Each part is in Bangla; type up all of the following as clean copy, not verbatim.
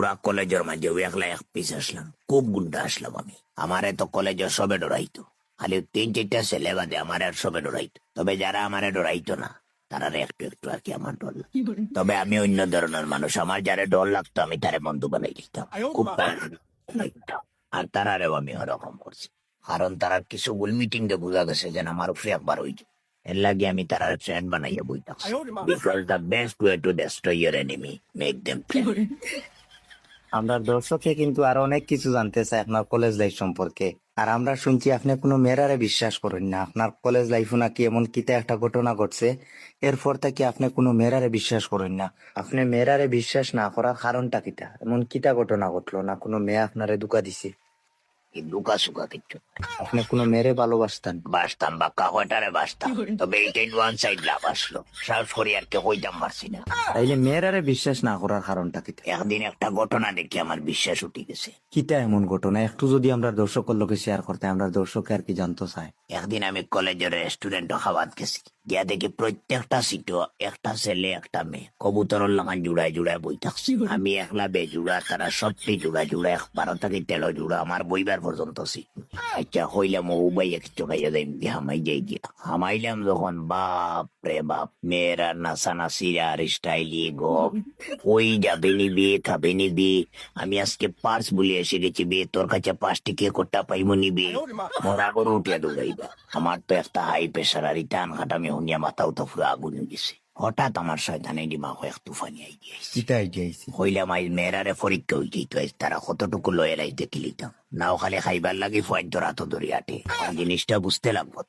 পুরা কলেজের মাঝে একলা এক পিস আসলাম, খুব গুন্ডা আসলাম আমি। আমারে তো কলেজের সবে ডরাইতো, খালি 3-4টা ছেলে বাদে আমার আর সবে ডরাইতো। তবে যারা আমারে ডরাইতো না তারা একটু একটু আর কি আমার ডর লাগতো। তবে আমি অন্য ধরনের মানুষ, আমার যারে ডর লাগতো আমি তারে বন্ধু বানাই দিতাম, খুব লাগতাম। আর তারারেও আমি ওরকম করছি, কারণ তারা কিছু গুল মিটিং এ বোঝা গেছে যেন আমার উপরে একবার হইতো। এর লাগে আমি তারা ফ্রেন্ড বানাইয়া বইতাম, because the best way to destroy your enemy make them friend. আমরা দর্শকে কিন্তু আরো অনেক কিছু জানতে চাই আপনার কলেজ লাইফ সম্পর্কে। আর আমরা শুনছি আপনি কোনো মেয়েরারে বিশ্বাস করেন না। আপনার কলেজ লাইফে নাকি এমন কিতা একটা ঘটনা ঘটছে, এরপর থেকে আপনি কোনো মেয়েরারে বিশ্বাস করেন না। আপনি মেয়েরারে বিশ্বাস না করার কারণটা কিতা? এমন কিতা ঘটনা ঘটলো? না কোনো মেয়ে আপনারে ধোঁকা দিছে? এই দুকা সুকা কিচ্ছু না। আপনি কোনো মেয়েরে ভালোবাসতেন? বাসতাম বা কাহটারে বাসতাম, তবে এইটাই ওয়ান সাইড লাভ আসলো, সাহস করি আর কে কইতাম পারছি না। তাইলে মেয়েরারে বিশ্বাস না করার কারণটা কিতা? একদিন একটা ঘটনা দেখে আমার বিশ্বাস উঠে গেছে। কিতা এমন ঘটনা একটু যদি আমরা দর্শকের লোকে শেয়ার করতে, আমরা দর্শক আর কি জানতে চাই। একদিন আমি কলেজের রেস্টুরেন্টে খাওয়াত গেছি, গিয়া দেখি প্রত্যেকটা সিটও একটা ছেলে একটা মেয়ে কবুতরের লাগান জুড়ায় জুড়ায় বই থাকছে। আমি একলা বেজুড়া, তারা সবটি জুড়া জুড়া, 12 থেকে 13 জুড়া, আমার বইবার পর্যন্ত সিট। আচ্ছা হইলাম ও বাই একটু খাইয়া দেন দিয়ে হামাই যাই গিয়া, হামাইলাম যখন বাপ রে বাপ, মেয়েরা নাচানাচিরা আর স্টাইলি গপ, ওই যাবে নিবি খাবে নিবি, আমি আজকে পার্স বলে এসে গেছি বে, তোর কাছে 5টি কে কোটা পাইব নিবি, মোরা করে উঠিয়া দৌড়াইবা। আমার তো একটা হাই প্রেশার আর টান খাটামি শুনিয়া মাথাও তো পুরো আগুন হয়ে গেছে। হঠাৎ আমার শয়তানে দিমাগ এক তুফানি আই গিয়েছে। কিতাই যাইছি হইলাম আজ মেয়েরারে পরীক্ষা হয়ে যেত, তারা কতটুকু লয়ের আইতে কিলিতাম, নাও খালি খাইবার লাগি ফয়েন তোর হাত ধরি আটে। জিনিসটা বুঝতে লাগবো।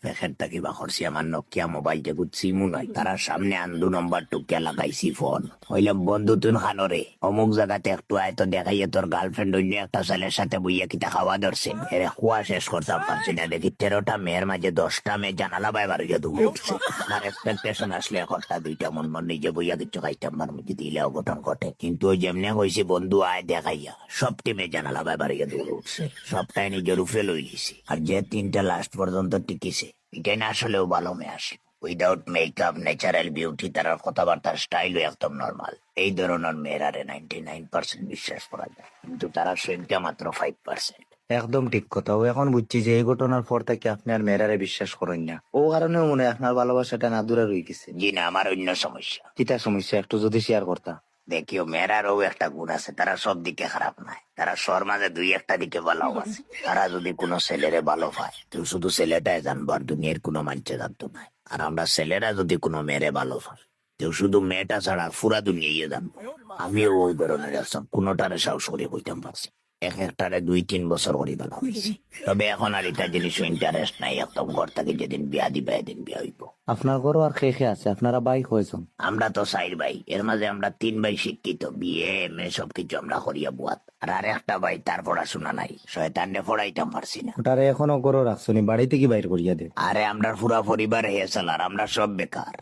প্যাকেটটা কিবা করছি, আমার নকিয়া মোবাইল যে সিমু নয়, তারা সামনে আন্দু নম্বর টুকিয়া লাগাইছি ফোন। হইলাম বন্ধু তুই খানোরে অমুক জায়গাতে একটু আয় তো দেখাইয়ে তোর গার্লফ্রেন্ড অন্য একটা ছেলের সাথে বইয়া কিতা খাওয়া ধরছে। এর কুয়া শেষ করতাম পারছি না, দেখি 13টা মেয়ের মাঝে 10টা মেয়ে জানালা বাইবার গিয়ে দৌড়ে উঠছে। আমার এক্সপেকটেশন আসলে একটা 2টা মন মন নিজে বইয়া কিছু খাইতাম আমার মধ্যে দিলে অঘটন ঘটে, কিন্তু ওই যেমনি হয়েছে বন্ধু আয় দেখাইয়া সবটি মেয়ে জানালা বাইবার গিয়ে দৌড়ে উঠছে। সবটাই নিজের উপরে লই গেছি, আর যে 3টা লাস্ট পর্যন্ত টিকিছে এটাই না আসলেও ভালো মেয়ে আসে, উইদাউট মেকআপ, ন্যাচারাল বিউটি, তার কথাবার্তার স্টাইলও একদম নর্মাল। এই ধরনের মেয়েরারে 99% বিশ্বাস করা যায়, কিন্তু তারা সংখ্যা মাত্র 5%। একদম ঠিক কথা। ও এখন বুঝছি যে এই ঘটনার পর থেকে আপনি আর মেয়েরারে বিশ্বাস করেন না। ও কারণে মনে হয় আপনার ভালোবাসাটা না দূরে রয়ে গেছে। জি না, আমার অন্য সমস্যা। কিতা সমস্যা একটু যদি শেয়ার করতা? দেখিও মেয়েরারও একটা গুণ আছে, তারা সব দিকে খারাপ নয়, তারা সর মাঝে 2-1টা দিকে ভালো আছে। তারা যদি কোনো ছেলেরে ভালো পায় তো শুধু ছেলেটাই জানবো, আর দুনিয়ার কোনো মানুষে জানতো না। আর আমরা ছেলেরা যদি কোনো মেয়েরে ভালো পাই তো শুধু মেয়েটা ছাড়া পুরা দুনিয়াই জানবো। আমিও ওই ধরনের একজন, কোনোটারে সাহস করে বইতাম পারছি, এক একটারে 2-3 বছর করে বেলা হয়েছি। তবে এখন আর এটা জিনিস ইন্টারেস্ট নাই, একদম ঘর থেকে যেদিন বিয়া দিবে এদিন বিয়া হইব। আপনার ঘরও আর খেয়ে খেয়ে আছে? আপনারা বাইক হয়েছেন? আমরা তো 4 ভাই, এর মাঝে আমরা 3 ভাই শিক্ষিত, বিয়ে এমএ সবকিছু আমরা করিয়া বুয়াত, আর একটা ভাই তার পড়াশোনা নাই, শয়তানরে পড়াইতাম পারছি না। ওটারে এখনো গরো রাখছনি, বাড়িতে কি বাইর করিয়া দে? আরে আমরা পুরা পরিবার হেসাল, আর আমরা সব বেকার।